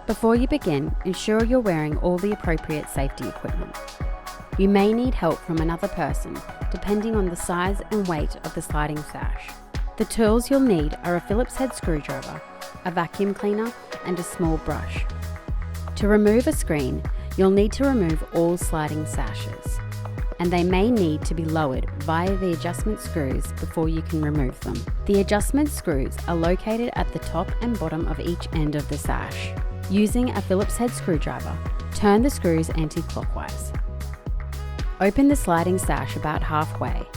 Before you begin, ensure you're wearing all the appropriate safety equipment. You may need help from another person, depending on the size and weight of the sliding sash. The tools you'll need are a Phillips head screwdriver, a vacuum cleaner, and a small brush. To remove a screen, you'll need to remove all sliding sashes, and they may need to be lowered via the adjustment screws before you can remove them. The adjustment screws are located at the top and bottom of each end of the sash. Using a Phillips head screwdriver, turn the screws anti-clockwise. Open the sliding sash about halfway.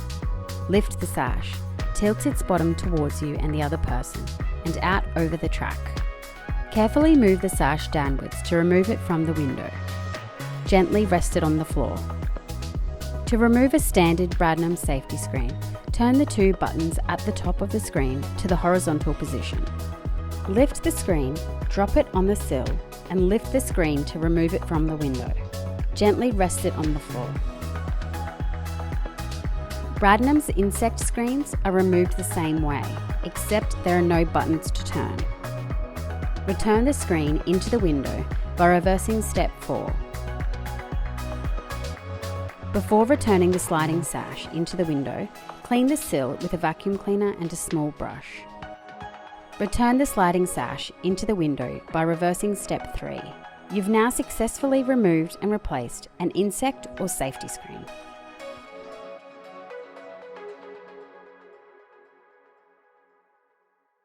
Lift the sash, tilt its bottom towards you and the other person, and out over the track. Carefully move the sash downwards to remove it from the window. Gently rest it on the floor. To remove a standard Bradnam safety screen, turn the two buttons at the top of the screen to the horizontal position. Lift the screen, drop it on the sill, and lift the screen to remove it from the window. Gently rest it on the floor. Bradnam's insect screens are removed the same way, except there are no buttons to turn. Return the screen into the window by reversing step 4. Before returning the sliding sash into the window, clean the sill with a vacuum cleaner and a small brush. Return the sliding sash into the window by reversing step 3. You've now successfully removed and replaced an insect or safety screen.